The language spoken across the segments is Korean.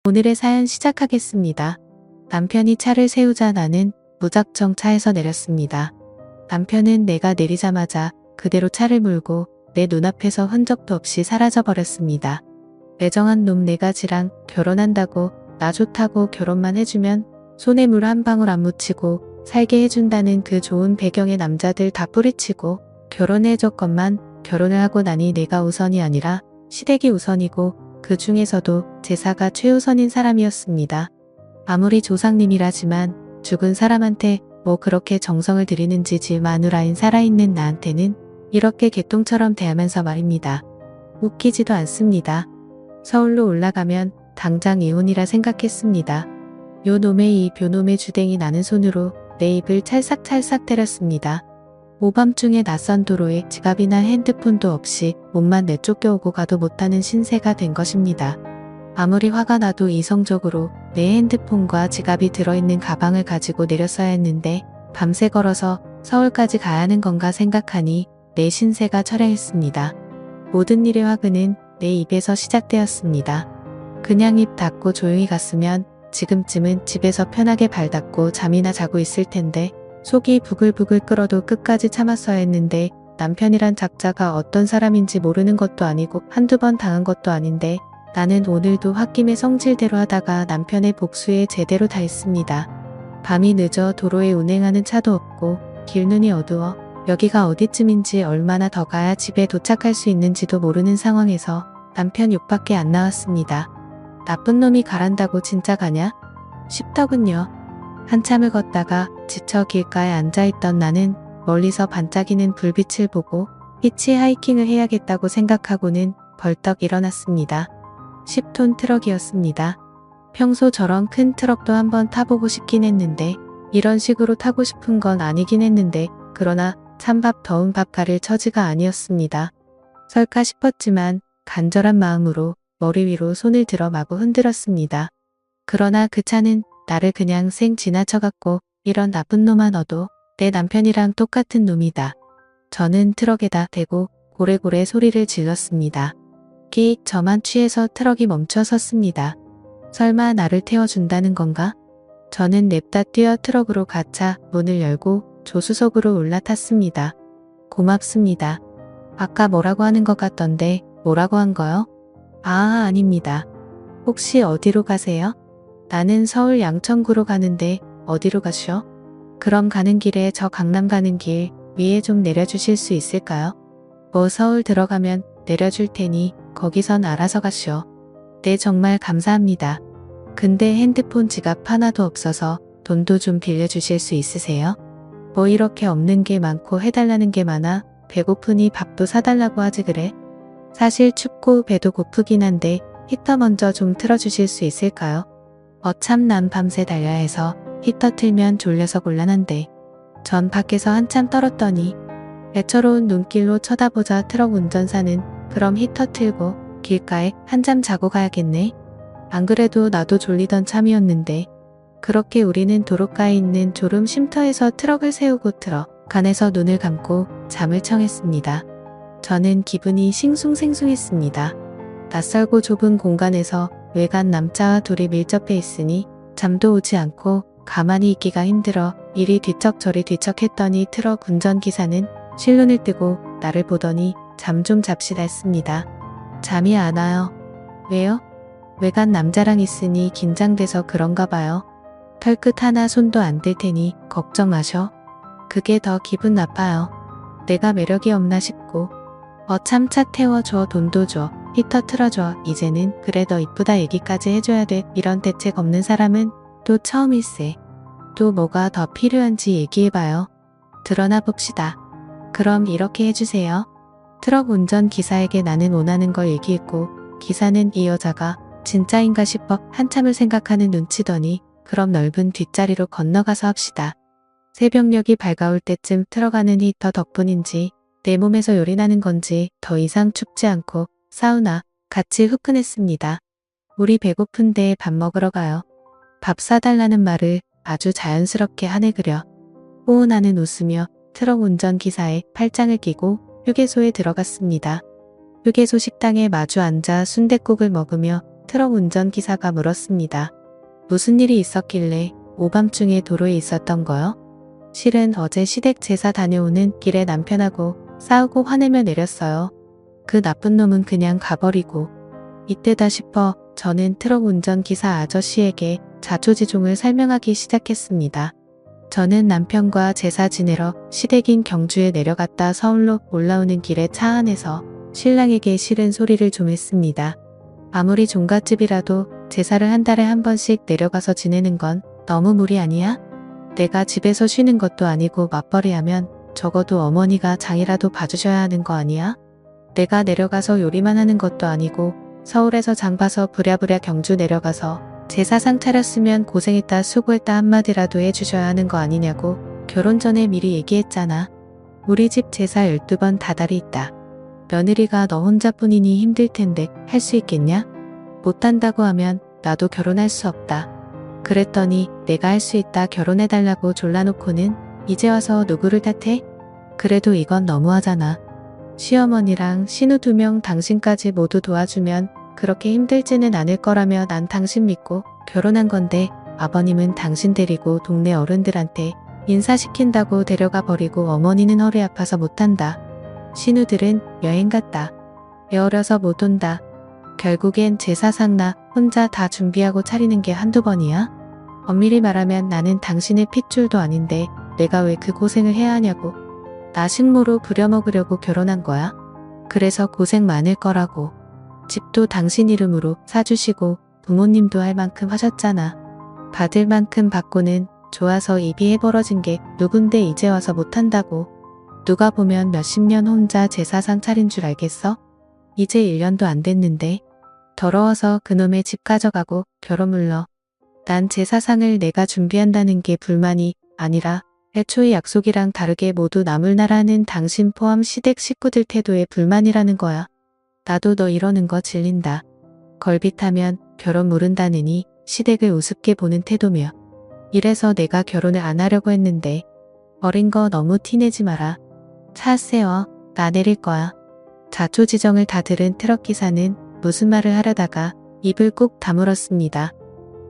오늘의 사연 시작하겠습니다. 남편이 차를 세우자 나는 무작정 차에서 내렸습니다. 남편은 내가 내리자마자 그대로 차를 몰고 내 눈앞에서 흔적도 없이 사라져 버렸습니다. 매정한 놈 내가 지랑 결혼한다고 나 좋다고 결혼만 해주면 손에 물 한 방울 안 묻히고 살게 해준다는 그 좋은 배경의 남자들 다 뿌리치고 결혼해줬건만 결혼을 하고 나니 내가 우선이 아니라 시댁이 우선이고 그 중에서도 제사가 최우선인 사람이었습니다. 아무리 조상님이라지만 죽은 사람한테 뭐 그렇게 정성을 들이는지 지 마누라인 살아있는 나한테는 이렇게 개똥처럼 대하면서 말입니다. 웃기지도 않습니다. 서울로 올라가면 당장 이혼이라 생각했습니다. 요 놈의 이 벼놈의 주댕이 나는 손으로 내 입을 찰싹찰싹 때렸습니다. 오밤중에 낯선 도로에 지갑이나 핸드폰도 없이 몸만 내쫓겨오고 가도 못하는 신세가 된 것입니다. 아무리 화가 나도 이성적으로 내 핸드폰과 지갑이 들어있는 가방을 가지고 내렸어야 했는데 밤새 걸어서 서울까지 가야 하는 건가 생각하니 내 신세가 철회했습니다. 모든 일의 화근은 내 입에서 시작되었습니다. 그냥 입 닫고 조용히 갔으면 지금쯤은 집에서 편하게 발 닫고 잠이나 자고 있을 텐데 속이 부글부글 끓어도 끝까지 참았어야 했는데 남편이란 작자가 어떤 사람인지 모르는 것도 아니고 한두 번 당한 것도 아닌데 나는 오늘도 홧김에 성질대로 하다가 남편의 복수에 제대로 다했습니다. 밤이 늦어 도로에 운행하는 차도 없고 길눈이 어두워 여기가 어디쯤인지 얼마나 더 가야 집에 도착할 수 있는지도 모르는 상황에서 남편 욕밖에 안 나왔습니다. 나쁜 놈이 가란다고 진짜 가냐? 싶더군요. 한참을 걷다가 지쳐 길가에 앉아있던 나는 멀리서 반짝이는 불빛을 보고 히치하이킹을 해야겠다고 생각하고는 벌떡 일어났습니다. 10톤 트럭이었습니다. 평소 저런 큰 트럭도 한번 타보고 싶긴 했는데 이런 식으로 타고 싶은 건 아니긴 했는데 그러나 찬밥 더운 밥 가릴 처지가 아니었습니다. 설까 싶었지만 간절한 마음으로 머리 위로 손을 들어 마구 흔들었습니다. 그러나 그 차는 나를 그냥 생 지나쳐갔고 이런 나쁜 놈아 너도 내 남편이랑 똑같은 놈이다. 저는 트럭에다 대고 고래고래 소리를 질렀습니다. 끼익 저만 취해서 트럭이 멈춰 섰습니다. 설마 나를 태워준다는 건가? 저는 냅다 뛰어 트럭으로 가차 문을 열고 조수석으로 올라탔습니다. 고맙습니다. 아까 뭐라고 하는 것 같던데 뭐라고 한 거요? 아, 아닙니다. 혹시 어디로 가세요? 나는 서울 양천구로 가는데 어디로 가시오? 그럼 가는 길에 저 강남 가는 길 위에 좀 내려주실 수 있을까요? 뭐 서울 들어가면 내려줄 테니 거기선 알아서 가시오. 네, 정말 감사합니다. 근데 핸드폰 지갑 하나도 없어서 돈도 좀 빌려주실 수 있으세요? 뭐 이렇게 없는 게 많고 해달라는 게 많아 배고프니 밥도 사달라고 하지 그래? 사실 춥고 배도 고프긴 한데 히터 먼저 좀 틀어주실 수 있을까요? 어참 난 밤새 달려야 해서 히터 틀면 졸려서 곤란한데 전 밖에서 한참 떨었더니 애처로운 눈길로 쳐다보자 트럭 운전사는 그럼 히터 틀고 길가에 한잠 자고 가야겠네. 안 그래도 나도 졸리던 참이었는데 그렇게 우리는 도로가에 있는 졸음 쉼터에서 트럭을 세우고 트럭 안에서 눈을 감고 잠을 청했습니다. 저는 기분이 싱숭생숭했습니다. 낯설고 좁은 공간에서 외간 남자와 둘이 밀접해 있으니 잠도 오지 않고 가만히 있기가 힘들어 이리 뒤척 저리 뒤척 했더니 트럭 운전기사는 실눈을 뜨고 나를 보더니 잠 좀 잡시다 했습니다. 잠이 안 와요. 왜요? 외간 남자랑 있으니 긴장돼서 그런가 봐요. 털끝 하나 손도 안 댈 테니 걱정 마셔. 그게 더 기분 나빠요. 내가 매력이 없나 싶고. 어참 차 태워줘 돈도 줘. 히터 틀어줘. 이제는 그래 더 이쁘다 얘기까지 해줘야 돼. 이런 대책 없는 사람은 또 처음일세. 또 뭐가 더 필요한지 얘기해봐요. 드러나 봅시다. 그럼 이렇게 해주세요. 트럭 운전기사에게 나는 원하는 걸 얘기했고 기사는 이 여자가 진짜인가 싶어 한참을 생각하는 눈치더니 그럼 넓은 뒷자리로 건너가서 합시다. 새벽녘이 밝아올 때쯤 틀어가는 히터 덕분인지 내 몸에서 열이 나는 건지 더 이상 춥지 않고 사우나 같이 후끈했습니다. 우리 배고픈데 밥 먹으러 가요. 밥 사달라는 말을 아주 자연스럽게 하네 그려. 호은하는 웃으며 트럭 운전기사의 팔짱을 끼고 휴게소에 들어갔습니다. 휴게소 식당에 마주 앉아 순댓국을 먹으며 트럭 운전기사가 물었습니다. 무슨 일이 있었길래 오밤중에 도로에 있었던 거요? 실은 어제 시댁 제사 다녀오는 길에 남편하고 싸우고 화내며 내렸어요. 그 나쁜 놈은 그냥 가버리고. 이때다 싶어 저는 트럭 운전기사 아저씨에게 자초지종을 설명하기 시작했습니다. 저는 남편과 제사 지내러 시댁인 경주에 내려갔다 서울로 올라오는 길에 차 안에서 신랑에게 싫은 소리를 좀 했습니다. 아무리 종갓집이라도 제사를 한 달에 한 번씩 내려가서 지내는 건 너무 무리 아니야? 내가 집에서 쉬는 것도 아니고 맞벌이하면 적어도 어머니가 장이라도 봐주셔야 하는 거 아니야? 내가 내려가서 요리만 하는 것도 아니고 서울에서 장 봐서 부랴부랴 경주 내려가서 제사상 차렸으면 고생했다 수고했다 한마디라도 해주셔야 하는 거 아니냐고 결혼 전에 미리 얘기했잖아. 우리 집 제사 12번 다달이 있다. 며느리가 너 혼자뿐이니 힘들 텐데 할 수 있겠냐? 못한다고 하면 나도 결혼할 수 없다. 그랬더니 내가 할 수 있다 결혼해달라고 졸라놓고는 이제 와서 누구를 탓해? 그래도 이건 너무하잖아. 시어머니랑 신우 2명 당신까지 모두 도와주면 그렇게 힘들지는 않을 거라며 난 당신 믿고 결혼한 건데 아버님은 당신 데리고 동네 어른들한테 인사시킨다고 데려가 버리고 어머니는 허리 아파서 못한다. 신우들은 여행 갔다. 애 어려서 못 온다. 결국엔 제사상 나 혼자 다 준비하고 차리는 게 한두 번이야? 엄밀히 말하면 나는 당신의 핏줄도 아닌데 내가 왜 그 고생을 해야 하냐고. 나 식모로 부려먹으려고 결혼한 거야. 그래서 고생 많을 거라고. 집도 당신 이름으로 사주시고 부모님도 할 만큼 하셨잖아. 받을 만큼 받고는 좋아서 입이 해벌어진 게 누군데 이제 와서 못한다고. 누가 보면 몇십 년 혼자 제사상 차린 줄 알겠어? 이제 1년도 안 됐는데. 더러워서 그놈의 집 가져가고 결혼 물러. 난 제사상을 내가 준비한다는 게 불만이 아니라 애초에 약속이랑 다르게 모두 남을 나라는 당신 포함 시댁 식구들 태도에 불만이라는 거야. 나도 너 이러는 거 질린다. 걸빗하면 결혼 모른다느니 시댁을 우습게 보는 태도며. 이래서 내가 결혼을 안 하려고 했는데 어린 거 너무 티내지 마라. 차 세워. 나 내릴 거야. 자초지정을 다 들은 트럭기사는 무슨 말을 하려다가 입을 꾹 다물었습니다.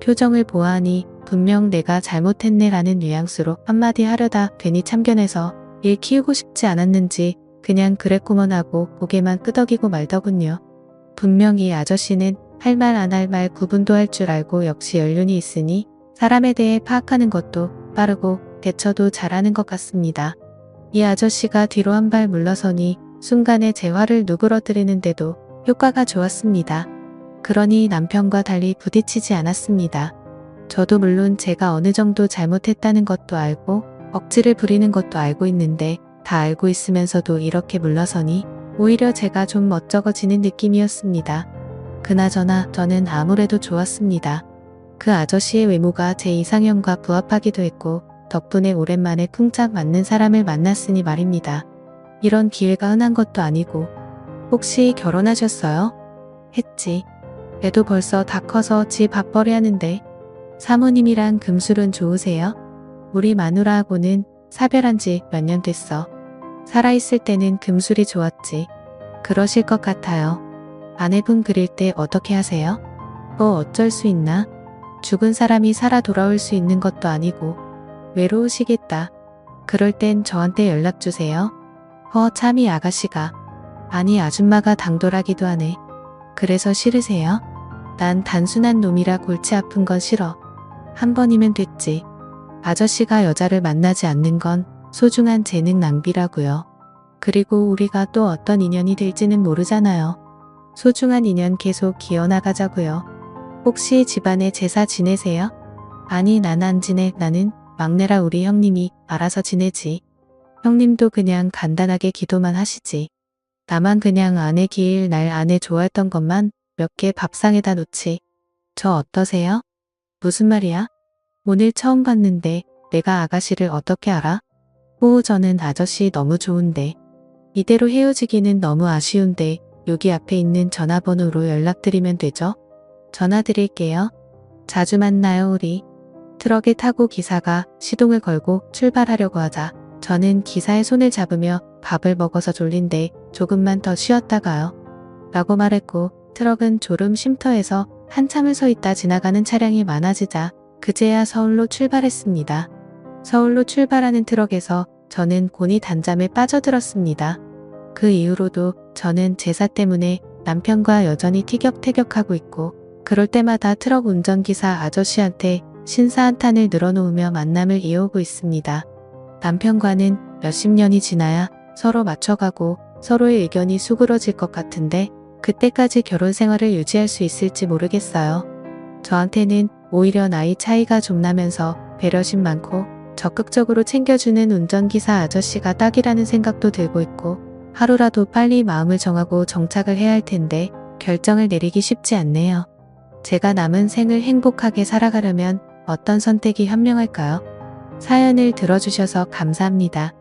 표정을 보아하니 분명 내가 잘못했네 라는 뉘앙스로 한마디 하려다 괜히 참견해서 일 키우고 싶지 않았는지 그냥 그랬구먼 하고 고개만 끄덕이고 말더군요. 분명 이 아저씨는 할 말 안 할 말 구분도 할 줄 알고 역시 연륜이 있으니 사람에 대해 파악하는 것도 빠르고 대처도 잘하는 것 같습니다. 이 아저씨가 뒤로 한 발 물러서니 순간에 제 화를 누그러뜨리는데도 효과가 좋았습니다. 그러니 남편과 달리 부딪히지 않았습니다. 저도 물론 제가 어느 정도 잘못했다는 것도 알고 억지를 부리는 것도 알고 있는데 다 알고 있으면서도 이렇게 물러서니 오히려 제가 좀 멋쩍어지는 느낌이었습니다. 그나저나 저는 아무래도 좋았습니다. 그 아저씨의 외모가 제 이상형과 부합하기도 했고 덕분에 오랜만에 쿵짝 맞는 사람을 만났으니 말입니다. 이런 기회가 흔한 것도 아니고. 혹시 결혼하셨어요? 했지. 애도 벌써 다 커서 지 밥벌이 하는데. 사모님이랑 금술은 좋으세요? 우리 마누라하고는 사별한 지 몇 년 됐어. 살아있을 때는 금술이 좋았지. 그러실 것 같아요. 아내분 그릴 때 어떻게 하세요? 뭐 어쩔 수 있나? 죽은 사람이 살아 돌아올 수 있는 것도 아니고. 외로우시겠다. 그럴 땐 저한테 연락 주세요. 참이 아가씨가. 아니 아줌마가 당돌하기도 하네. 그래서 싫으세요? 난 단순한 놈이라 골치 아픈 건 싫어. 한 번이면 됐지. 아저씨가 여자를 만나지 않는 건 소중한 재능 낭비라고요. 그리고 우리가 또 어떤 인연이 될지는 모르잖아요. 소중한 인연 계속 기어나가자고요. 혹시 집안에 제사 지내세요? 아니 난 안 지내. 나는 막내라 우리 형님이 알아서 지내지. 형님도 그냥 간단하게 기도만 하시지. 나만 그냥 아내 기일 날 아내 좋아했던 것만 몇 개 밥상에다 놓지. 저 어떠세요? 무슨 말이야? 오늘 처음 봤는데 내가 아가씨를 어떻게 알아? 저는 아저씨 너무 좋은데. 이대로 헤어지기는 너무 아쉬운데 여기 앞에 있는 전화번호로 연락드리면 되죠? 전화 드릴게요. 자주 만나요 우리. 트럭에 타고 기사가 시동을 걸고 출발하려고 하자 저는 기사의 손을 잡으며 밥을 먹어서 졸린데 조금만 더 쉬었다 가요. 라고 말했고 트럭은 졸음 쉼터에서 한참을 서 있다 지나가는 차량이 많아지자 그제야 서울로 출발했습니다. 서울로 출발하는 트럭에서 저는 곤히 단잠에 빠져들었습니다. 그 이후로도 저는 제사 때문에 남편과 여전히 티격태격하고 있고 그럴 때마다 트럭 운전기사 아저씨한테 신사한탄을 늘어놓으며 만남을 이어오고 있습니다. 남편과는 몇십 년이 지나야 서로 맞춰가고 서로의 의견이 수그러질 것 같은데 그때까지 결혼 생활을 유지할 수 있을지 모르겠어요. 저한테는 오히려 나이 차이가 좀 나면서 배려심 많고 적극적으로 챙겨주는 운전기사 아저씨가 딱이라는 생각도 들고 있고 하루라도 빨리 마음을 정하고 정착을 해야 할 텐데 결정을 내리기 쉽지 않네요. 제가 남은 생을 행복하게 살아가려면 어떤 선택이 현명할까요? 사연을 들어주셔서 감사합니다.